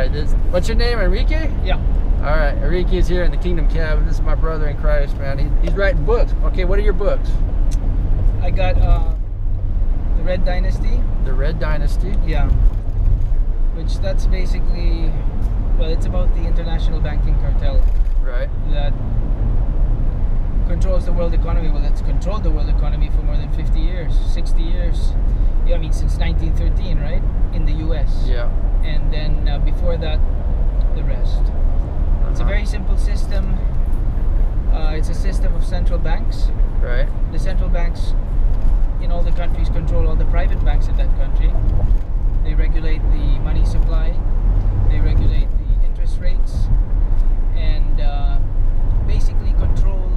right. What's your name, Enrique? Yeah. All right, Enrique is here in the Kingdom Cabin. This is my brother in Christ, man. He's writing books. Okay, what are your books? I got the Red Dynasty. The Red Dynasty. Yeah. Which that's basically, well, it's about the international banking cartel. Right. That controls the world economy. Well, that's controlled the world economy for more than 50 years, 60 years. Yeah, I mean, since 1913, right? In the U.S. Yeah. And then before that, the rest. It's a very simple system. It's a system of central banks. Right. The central banks in all the countries control all the private banks in that country. They regulate the money supply. They regulate the interest rates. And basically control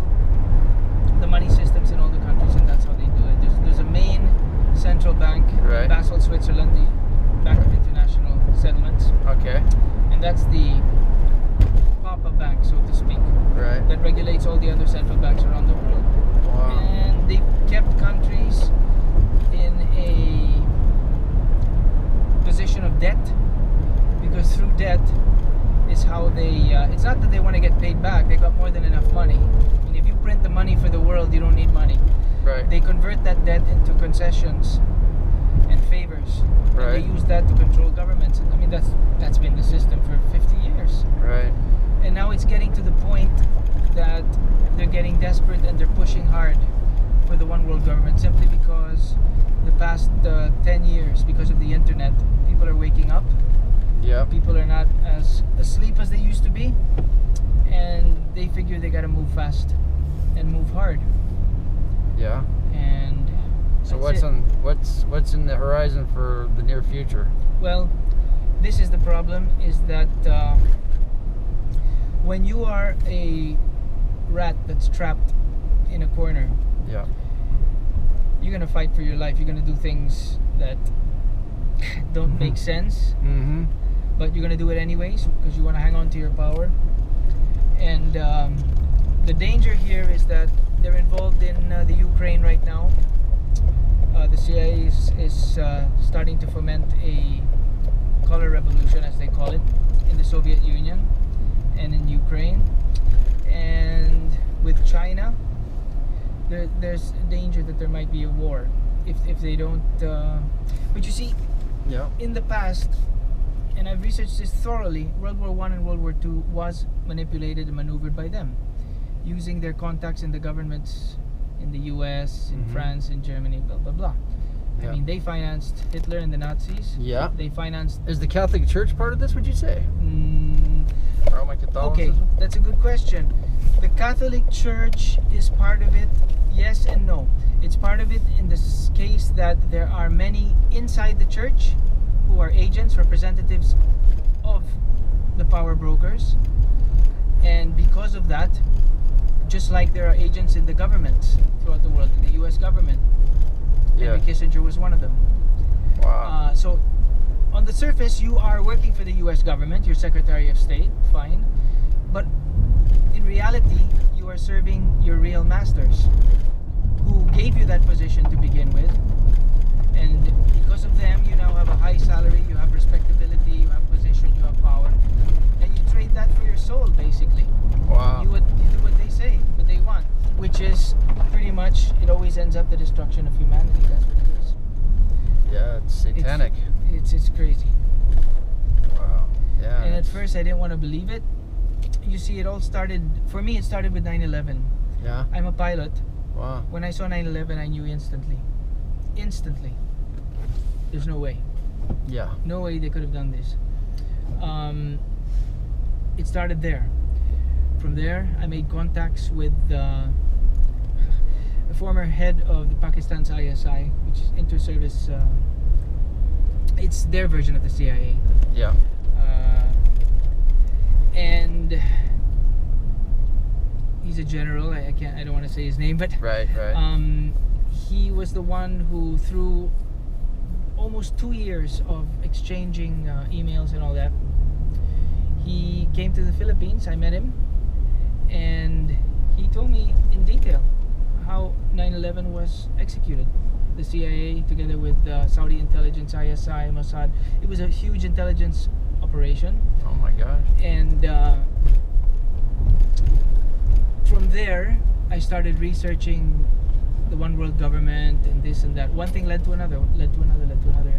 the money systems in all the countries, and that's how they do it. There's a main central bank right. in Basel, Switzerland, the Bank of International Settlements. Okay. And that's the Papa Bank, so to speak, right. that regulates all the other central banks around the world. Wow. And they kept countries in a position of debt, because through debt is how they, it's not that they want to get paid back, they got more than enough money. I mean, if you print the money for the world, you don't need money. Right. They convert that debt into concessions and favors. Right. And they use that to control governments. I mean, that's been the system for 50 years. Right. And now it's getting to the point that they're getting desperate and they're pushing hard for the one world government, simply because the past 10 years, because of the internet, people are waking up. Yeah. People are not as asleep as they used to be, and they figure they got to move fast and move hard. Yeah. And so what's in the horizon for the near future? Well, this is the problem, is that when you are a rat that's trapped in a corner, yeah, you're gonna fight for your life. You're gonna do things that don't make sense, but you're gonna do it anyways because you want to hang on to your power. And the danger here is that they're involved in the Ukraine right now. The CIA is starting to foment a color revolution, as they call it, in the Soviet Union and in Ukraine. And with China, there's a danger that there might be a war if they don't. But you see, yeah, in the past, and I've researched this thoroughly, World War I and World War II was manipulated and maneuvered by them, using their contacts in the governments in the US, in France, in Germany, blah blah blah. Yeah. I mean, they financed Hitler and the Nazis. Yeah. They financed. Is the Catholic Church part of this, would you say? Roman Catholicism? Okay, that's a good question. The Catholic Church is part of it, yes and no. It's part of it in this case that there are many inside the church who are agents, representatives of the power brokers. And because of that, just like there are agents in the governments throughout the world, in the US government, yeah. Henry Kissinger was one of them. Wow. So on the surface, you are working for the US government, you're Secretary of State, fine. But in reality, you are serving your real masters who gave you that position to begin with. And because of them, you now have a high salary, you have respectability, you have position, you have power. And you trade that for your soul, basically. Wow. You do what they say, what they want. Which is pretty much, it always ends up the destruction of humanity. That's what it is. Yeah, it's satanic. It's crazy. Wow. Yeah. And at first I didn't want to believe it. You see, it all started, for me it started with 9/11. Yeah. I'm a pilot. Wow. When I saw 9/11, I knew instantly. There's no way. Yeah. No way they could have done this. It started there. From there, I made contacts with the former head of the Pakistan's ISI, which is Inter-Service. It's their version of the CIA. Yeah. And he's a general. I don't want to say his name, but right. he was the one who, through almost 2 years of exchanging emails and all that, he came to the Philippines. I met him, and he told me in detail how 9/11 was executed. The CIA, together with Saudi intelligence, ISI, Mossad. It was a huge intelligence operation. Oh my gosh. And from there, I started researching the one world government and this and that. One thing led to another, led to another, led to another.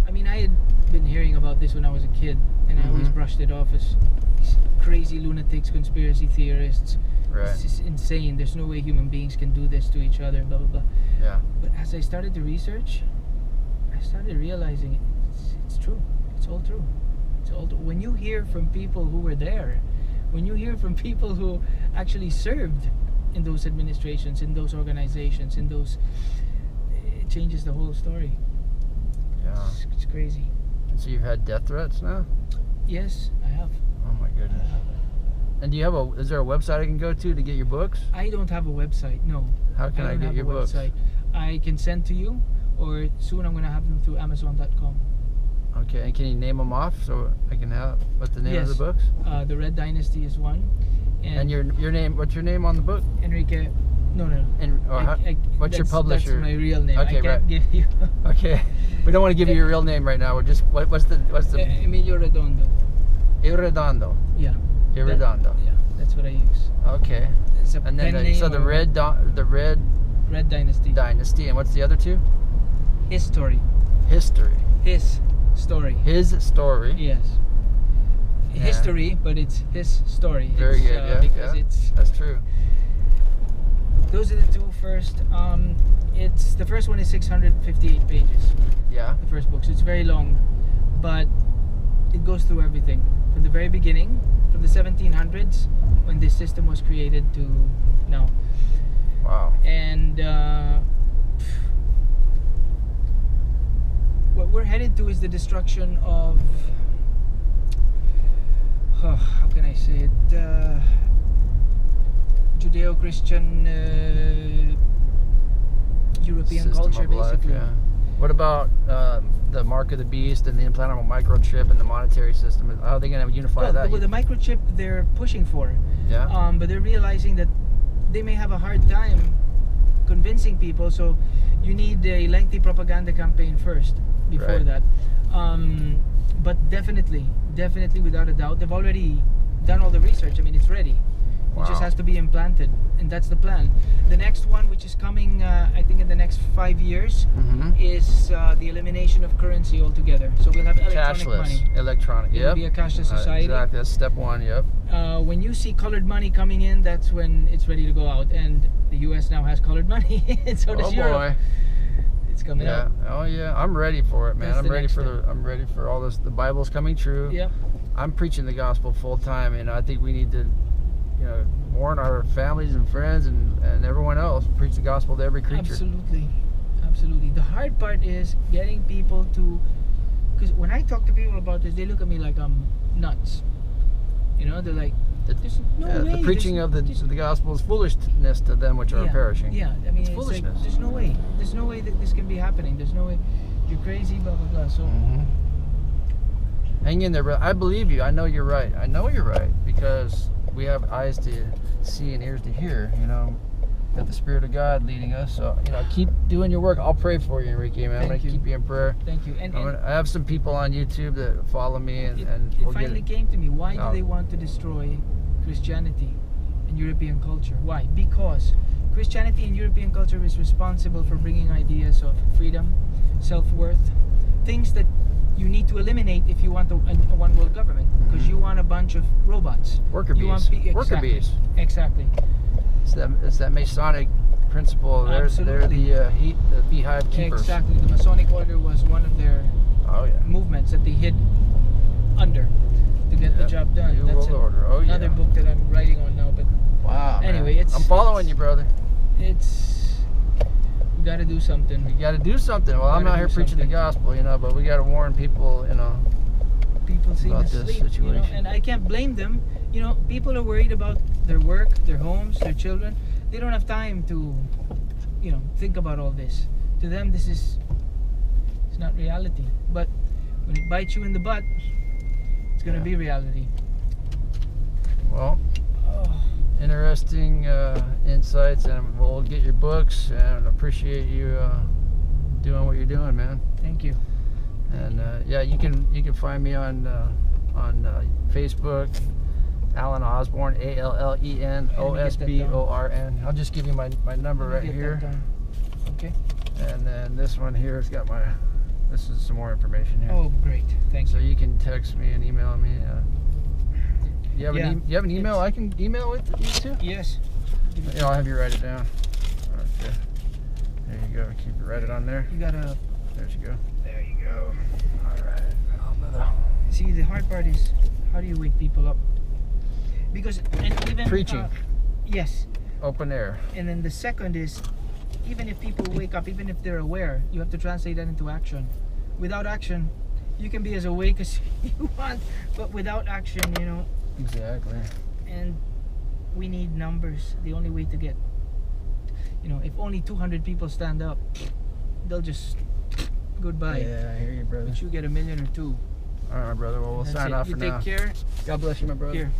I mean, I had been hearing about this when I was a kid, and I always brushed it off as crazy lunatics, conspiracy theorists. Right. It's just insane. There's no way human beings can do this to each other, blah, blah, blah. Yeah. But as I started to research, I started realizing it's true. It's all true. It's all true. When you hear from people who were there, when you hear from people who actually served in those administrations, in those organizations, in those, it changes the whole story. Yeah. It's crazy. So you've had death threats now? Yes, I have. Oh my goodness. And do you have is there a website I can go to get your books? I don't have a website, no. How can I get your books? Website. I can send to you, or soon I'm going to have them through Amazon.com. Okay, and can you name them off so I can have what's the name of the books? The Red Dynasty is one. And your name? What's your name on the book? Enrique. No. What's your publisher? That's my real name. Okay, I can't give you. Okay, we don't want to give you your real name right now. We're just what's the Emilio Redondo. Irredondo. Yeah. Irredondo. Yeah, that's what I use. Okay. It's a And then pen name so the Red Dynasty. Dynasty, and what's the other two? History. History. His story. His story. Yes. Yeah. History, but it's his story. Very good. Yeah. Because it's that's true. Those are the two first. It's the first one is 658 pages. Yeah. The first book, so it's very long, but it goes through everything from the very beginning, from the 1700s when this system was created to now. Wow. And what we're headed to is the destruction of how can I say it? Judeo-Christian European System culture, of life, basically. yeah. What about the mark of the beast and the implantable microchip and the monetary system? How are they going to unify that? Well, the microchip they're pushing for. Yeah. But they're realizing that they may have a hard time convincing people, so you need a lengthy propaganda campaign first before that. But definitely, without a doubt, they've already done all the research. I mean, it's ready. Wow. It just has to be implanted, and that's the plan. The next one, which is coming, I think in the next 5 years, is the elimination of currency altogether. So we'll have electronic money. Electronic, It'll be a cashless society. Exactly, that's step one, yep. When you see colored money coming in, that's when it's ready to go out. And the US now has colored money, and so does Europe. It's coming out. Oh yeah, I'm ready for it, man. That's I'm ready for all this. The Bible's coming true. Yep. I'm preaching the gospel full time, and I think we need to, warn our families and friends and everyone else, preach the gospel to every creature. Absolutely. The hard part is getting people to, because when I talk to people about this, they look at me like I'm nuts. They're like, there's no way. The preaching of the gospel is foolishness to them which are perishing. Yeah, I mean, it's foolishness. Like, there's no way that this can be happening. There's no way. You're crazy, blah blah blah. So hang in there, brother. I believe you. I know you're right. Because we have eyes to see and ears to hear. Got the Spirit of God leading us. So keep doing your work. I'll pray for you, Enrique, man. I'm gonna keep you in prayer. Thank you. And I have some people on YouTube that follow me, and it finally came to me. Why do they want to destroy Christianity and European culture? Why? Because Christianity and European culture is responsible for bringing ideas of freedom, self-worth, things that you need to eliminate if you want a one world government, because you want a bunch of robots. Worker bees. Worker bees. Exactly. It's that Masonic principle. They're the beehive keepers. Exactly. The Masonic order was one of their movements that they hid under to get the job done. New That's World Order. another book that I'm writing on now. But wow. Anyway, I'm following you, brother. We got to do something. You got to do something. Well, I'm not here preaching the gospel, but we got to warn people, People seem about asleep, this situation. and I can't blame them. People are worried about their work, their homes, their children. They don't have time to, think about all this. To them, it's not reality. But when it bites you in the butt, it's going to be reality. Well, interesting insights, and we'll get your books, and appreciate you doing what you're doing, man. Thank you. And yeah, you can find me on Facebook, Alan Osborne, ALLEN OSBORN. I'll just give you my number right here. Okay. And then this one here has got this is some more information here. Oh, great. Thank you. So you can text me and email me. You have an email I can email with you too? Yes. Yeah, I'll have you write it down. Okay. There you go. Write it on there. You gotta. There you go. There you go. All right. See, the hard part is how do you wake people up? Because and even preaching. Yes. Open air. And then the second is, even if people wake up, even if they're aware, you have to translate that into action. Without action, you can be as awake as you want, but without action, you know. Exactly. And we need numbers. The only way to get, you know, if only 200 people stand up, they'll just goodbye. Yeah, I hear you, brother. But you get 1 million or 2. All right, brother. Well, we'll sign off for now. You take care. God bless you, my brother. Here.